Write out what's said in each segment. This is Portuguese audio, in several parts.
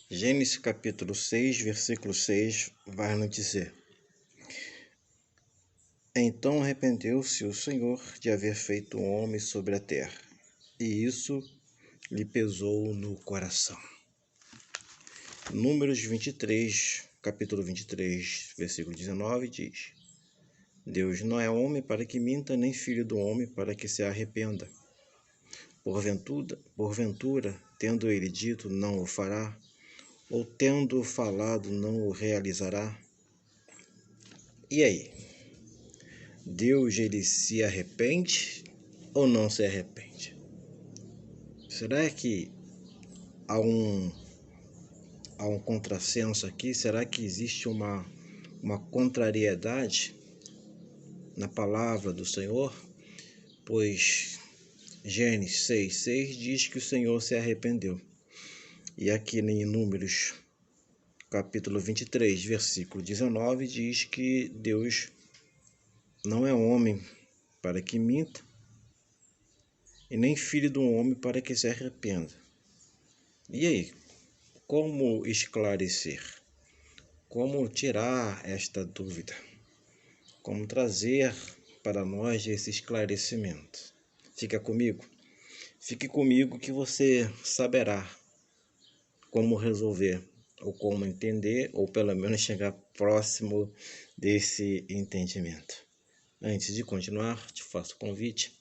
Gênesis capítulo 6, versículo 6, vai nos dizer: Então arrependeu-se o Senhor de haver feito um homem sobre a terra, e isso lhe pesou no coração. Números 23, capítulo 23, versículo 19, diz: Deus não é homem para que minta, nem filho do homem para que se arrependa. Porventura, tendo ele dito, não o fará, ou tendo falado, não o realizará? E aí? Deus, ele se arrepende ou não se arrepende? Será que há um contrassenso aqui? Será que existe uma contrariedade na palavra do Senhor? Pois Gênesis 6:6 diz que o Senhor se arrependeu. E aqui em Números capítulo 23, versículo 19, diz que Deus não é homem para que minta, e nem filho do homem para que se arrependa. E aí, como esclarecer? Como tirar esta dúvida? Como trazer para nós esse esclarecimento? Fica comigo? Fique comigo que você saberá como resolver, ou como entender, ou pelo menos chegar próximo desse entendimento. Antes de continuar, te faço o convite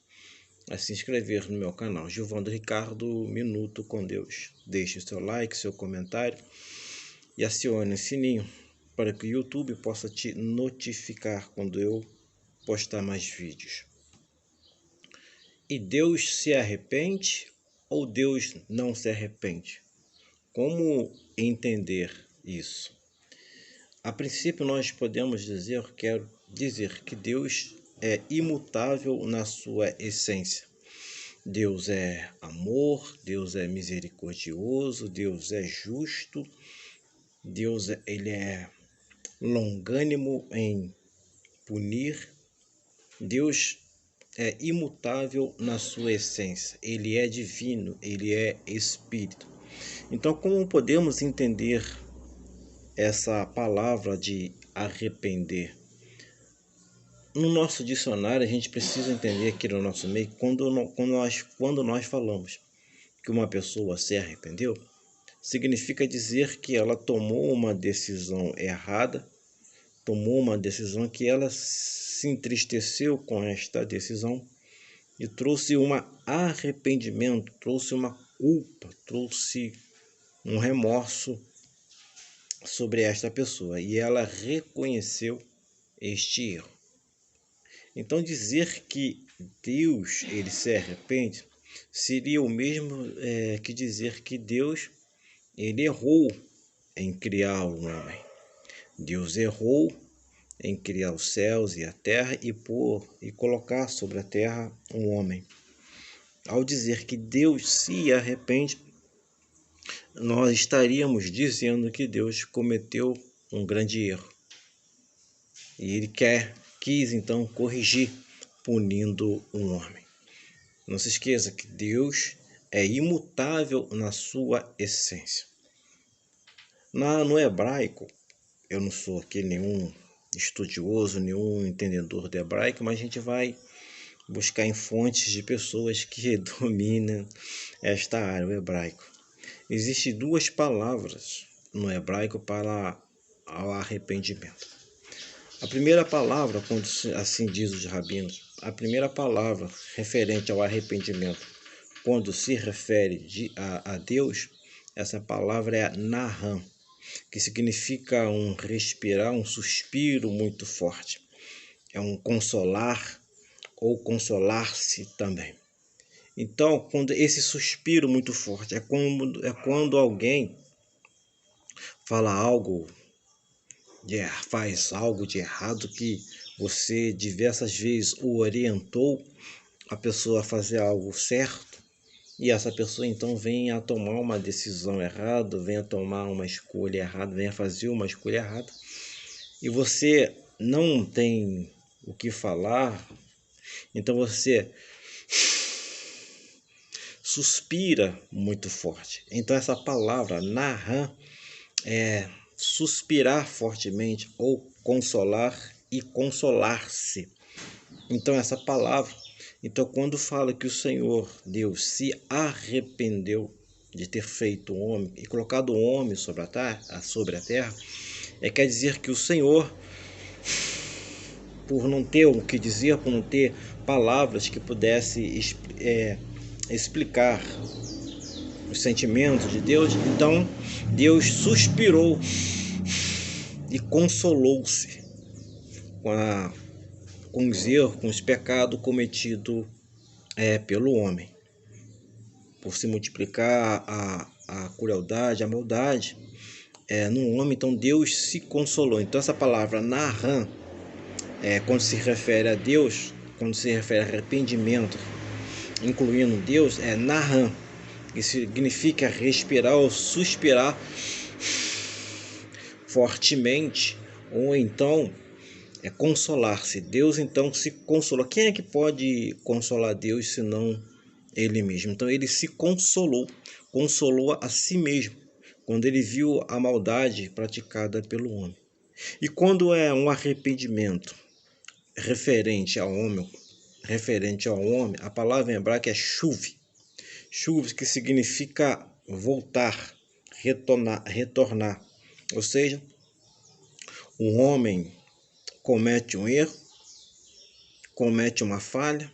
a se inscrever no meu canal Gilvando Ricardo Minuto com Deus. Deixe o seu like, seu comentário e acione o sininho para que o YouTube possa te notificar quando eu postar mais vídeos. E Deus se arrepende ou Deus não se arrepende? Como entender isso? A princípio nós podemos dizer, quero dizer que Deus é imutável na sua essência. Deus é amor, Deus é misericordioso, Deus é justo, Deus ele é longânimo em punir. Deus é imutável na sua essência, ele é divino, ele é espírito. Então, como podemos entender essa palavra de arrepender? No nosso dicionário, a gente precisa entender aqui no nosso meio, quando nós falamos que uma pessoa se arrependeu, significa dizer que ela tomou uma decisão errada, tomou uma decisão que ela se entristeceu com esta decisão e trouxe um arrependimento, trouxe uma culpa, trouxe um remorso sobre esta pessoa, e ela reconheceu este erro. Então, dizer que Deus ele se arrepende seria o mesmo que dizer que Deus ele errou em criar o homem. Deus errou em criar os céus e a terra e colocar sobre a terra um homem. Ao dizer que Deus se arrepende, nós estaríamos dizendo que Deus cometeu um grande erro. E ele quis então corrigir, punindo um homem. Não se esqueça que Deus é imutável na sua essência. No hebraico, eu não sou aqui nenhum estudioso, nenhum entendedor do hebraico, mas a gente vai buscar em fontes de pessoas que dominam esta área, o hebraico. Existem duas palavras no hebraico para o arrependimento. A primeira palavra, quando assim diz os rabinos, a primeira palavra referente ao arrependimento, quando se refere a Deus, essa palavra é naham, que significa um respirar, um suspiro muito forte. É um consolar ou consolar-se também. Então, quando esse suspiro muito forte é quando alguém fala algo, faz algo de errado que você diversas vezes o orientou a pessoa a fazer algo certo, e essa pessoa então vem a tomar uma decisão errada, vem a tomar uma escolha errada, vem a fazer uma escolha errada, e você não tem o que falar, então você suspira muito forte. Então essa palavra Naham é suspirar fortemente ou consolar e consolar-se. Então essa palavra, então quando fala que o Senhor Deus se arrependeu de ter feito o homem e colocado o homem sobre a terra, quer dizer que o Senhor, por não ter o que dizer, por não ter palavras que pudesse explicar os sentimentos de Deus, então Deus suspirou e consolou-se com os erros, com os pecados cometidos pelo homem. Por se multiplicar a crueldade, a maldade no homem, então Deus se consolou. Então essa palavra Naham, quando se refere a Deus, quando se refere a arrependimento, incluindo Deus, é Naham, que significa respirar ou suspirar fortemente, ou então consolar-se. Deus então se consolou. Quem é que pode consolar Deus senão Ele mesmo? Então ele se consolou a si mesmo, quando ele viu a maldade praticada pelo homem. E quando é um arrependimento referente ao homem, a palavra em hebraico é shuv, que significa voltar, retornar. Ou seja, o homem comete um erro, comete uma falha,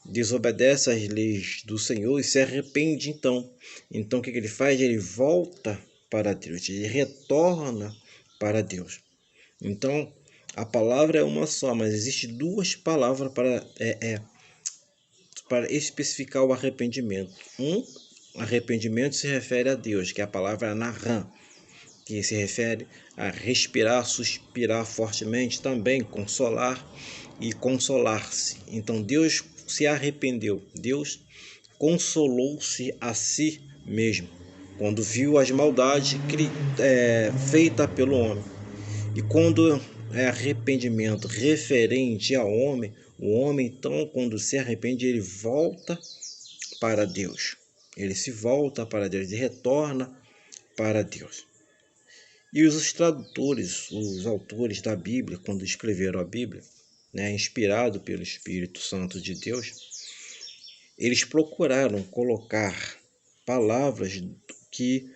desobedece às leis do Senhor e se arrepende então. Então o que ele faz? Ele volta para Deus, ele retorna para Deus. Então a palavra é uma só, mas existem duas palavras para especificar o arrependimento. Arrependimento se refere a Deus, que é a palavra Naham, que se refere a respirar, suspirar fortemente, também consolar e consolar-se. Então Deus se arrependeu, Deus consolou-se a si mesmo, quando viu as maldades feitas pelo homem. E quando é arrependimento referente ao homem, o homem então, quando se arrepende, ele volta para Deus. Ele se volta para Deus, ele retorna para Deus. E os tradutores, os autores da Bíblia, quando escreveram a Bíblia, inspirado pelo Espírito Santo de Deus, eles procuraram colocar palavras que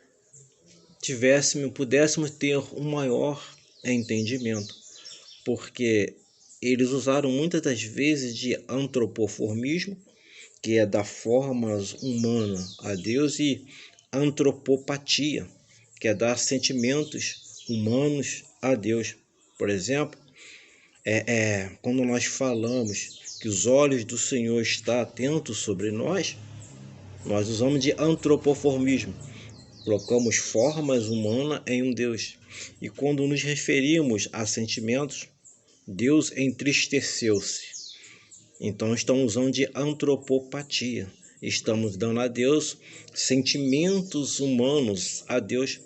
pudéssemos ter um maior entendimento, porque eles usaram muitas das vezes de antropoformismo, que é dar formas humanas a Deus, e antropopatia, que é dar sentimentos humanos a Deus. Por exemplo, quando nós falamos que os olhos do Senhor estão atentos sobre nós usamos de antropoformismo. Colocamos formas humanas em um Deus. E quando nos referimos a sentimentos, Deus entristeceu-se. Então estamos usando de antropopatia. Estamos dando a Deus sentimentos humanos a Deus.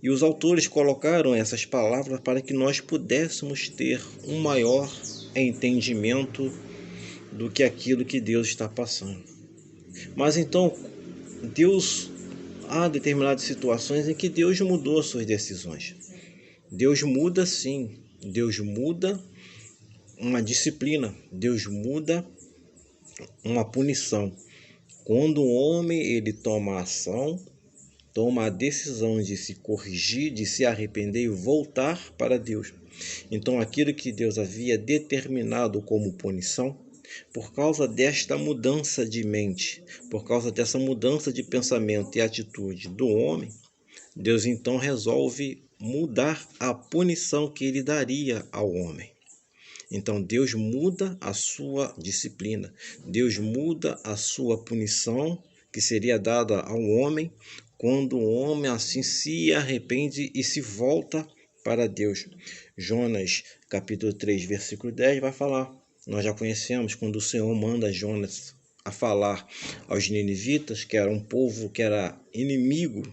E os autores colocaram essas palavras para que nós pudéssemos ter um maior entendimento do que aquilo que Deus está passando. Mas então, há determinadas situações em que Deus mudou suas decisões. Deus muda sim, Deus muda uma disciplina, Deus muda uma punição. Quando o homem ele toma ação, toma a decisão de se corrigir, de se arrepender e voltar para Deus. Então aquilo que Deus havia determinado como punição, por causa desta mudança de mente, por causa dessa mudança de pensamento e atitude do homem, Deus então resolve mudar a punição que ele daria ao homem. Então Deus muda a sua disciplina, Deus muda a sua punição que seria dada ao homem quando o homem assim se arrepende e se volta para Deus. Jonas capítulo 3, versículo 10 vai falar. Nós já conhecemos quando o Senhor manda Jonas a falar aos ninivitas, que era um povo que era inimigo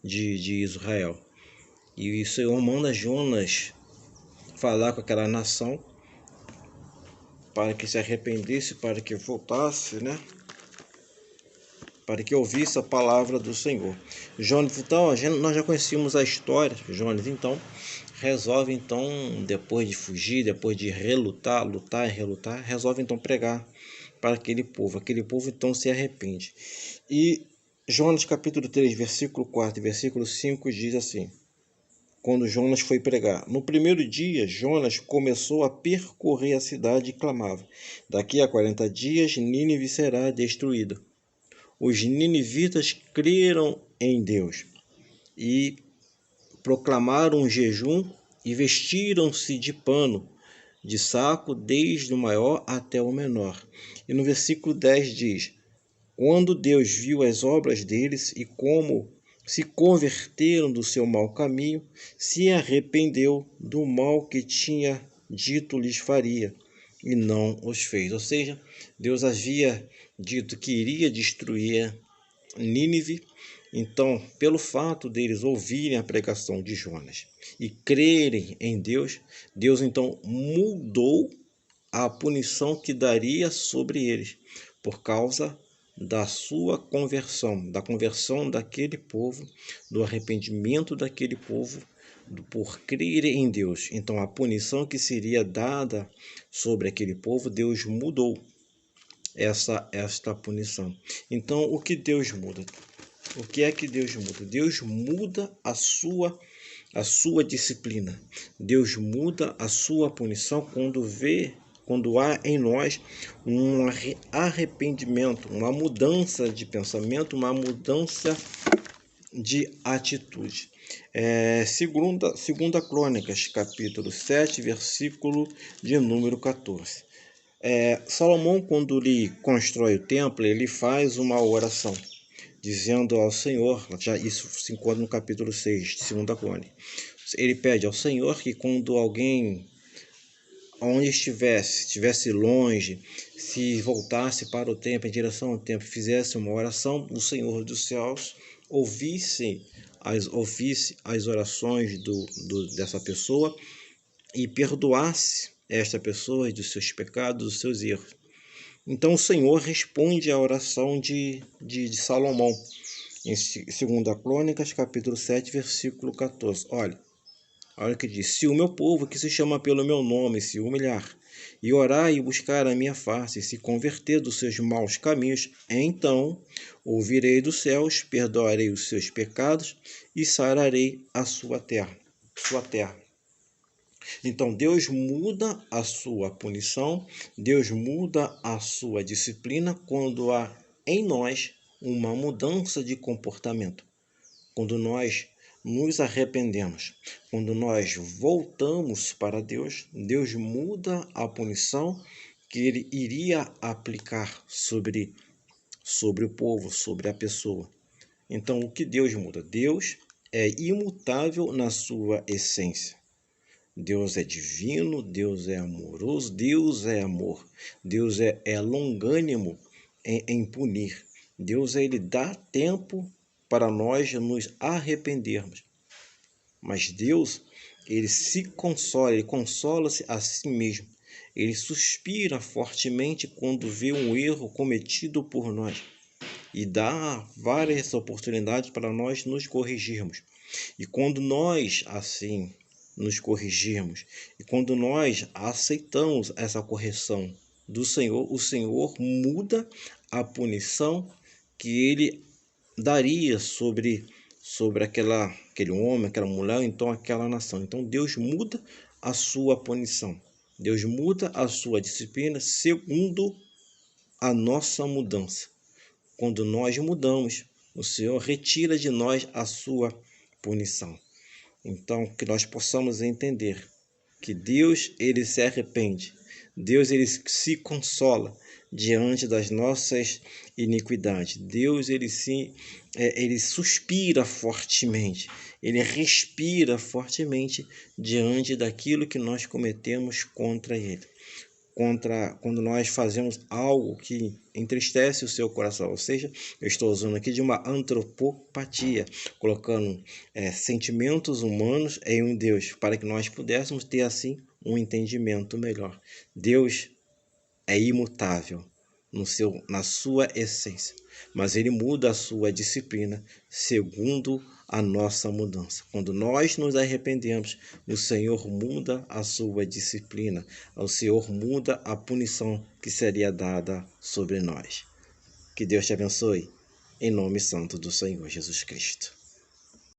de Israel. E o Senhor manda Jonas falar com aquela nação para que se arrependesse, para que voltasse, para que ouvisse a palavra do Senhor. Jonas, então, nós já conhecíamos a história. Jonas, então, resolve, então, depois de fugir, depois de relutar, lutar e relutar, resolve, então, pregar para aquele povo. Aquele povo, então, se arrepende. E Jonas, capítulo 3, versículo 4 e versículo 5, diz assim: quando Jonas foi pregar. No primeiro dia, Jonas começou a percorrer a cidade e clamava: daqui a 40 dias, Nínive será destruída. Os ninivitas creram em Deus e proclamaram um jejum e vestiram-se de pano, de saco, desde o maior até o menor. E no versículo 10 diz: quando Deus viu as obras deles e como se converteram do seu mau caminho, se arrependeu do mal que tinha dito lhes faria, e não os fez. Ou seja, Deus havia dito que iria destruir Nínive. Então, pelo fato deles ouvirem a pregação de Jonas e crerem em Deus, Deus então mudou a punição que daria sobre eles, por causa da sua conversão, da conversão daquele povo, do arrependimento daquele povo, por crer em Deus. Então, a punição que seria dada sobre aquele povo, Deus mudou esta punição. Então, o que Deus muda? O que é que Deus muda? Deus muda a sua disciplina. Deus muda a sua punição quando há em nós um arrependimento, uma mudança de pensamento, uma mudança de atitude. Segunda Crônicas, capítulo 7, versículo de número 14. Salomão, quando lhe constrói o templo, ele faz uma oração, dizendo ao Senhor, isso se encontra no capítulo 6 de 2 Crônicas. Ele pede ao Senhor que quando alguém, onde estivesse longe, se voltasse para o templo, em direção ao templo, fizesse uma oração, o Senhor dos céus ouvisse as orações dessa pessoa e perdoasse esta pessoa dos seus pecados, dos seus erros. Então o Senhor responde à oração de Salomão, em 2 Crônicas, capítulo 7, versículo 14. Olha o que diz: se o meu povo, que se chama pelo meu nome, se humilhar, e orar e buscar a minha face, e se converter dos seus maus caminhos, então ouvirei dos céus, perdoarei os seus pecados e sararei a sua terra. Então, Deus muda a sua punição, Deus muda a sua disciplina quando há em nós uma mudança de comportamento. Quando nós nos arrependemos, quando nós voltamos para Deus, Deus muda a punição que Ele iria aplicar sobre o povo, sobre a pessoa. Então, o que Deus muda? Deus é imutável na sua essência. Deus é divino, Deus é amoroso, Deus é amor, Deus é longânimo em punir. Deus, Ele dá tempo para nós nos arrependermos. Mas Deus, Ele se consola, Ele consola-se a si mesmo. Ele suspira fortemente quando vê um erro cometido por nós e dá várias oportunidades para nós nos corrigirmos. E quando nós, assim, nos corrigirmos e quando nós aceitamos essa correção do Senhor, o Senhor muda a punição que Ele daria sobre aquele homem, aquela mulher, então aquela nação. Então Deus muda a sua punição, Deus muda a sua disciplina segundo a nossa mudança. Quando nós mudamos, o Senhor retira de nós a sua punição. Então, que nós possamos entender que Deus, Ele se arrepende. Deus, Ele se consola diante das nossas iniquidades. Deus, Ele suspira fortemente. Ele respira fortemente diante daquilo que nós cometemos contra Ele. Quando nós fazemos algo que entristece o seu coração, ou seja, eu estou usando aqui de uma antropopatia, colocando sentimentos humanos em um Deus, para que nós pudéssemos ter assim um entendimento melhor. Deus é imutável na sua essência. mas Ele muda a sua disciplina segundo a nossa mudança. Quando nós nos arrependemos, o Senhor muda a sua disciplina, o Senhor muda a punição que seria dada sobre nós. Que Deus te abençoe, em nome santo do Senhor Jesus Cristo.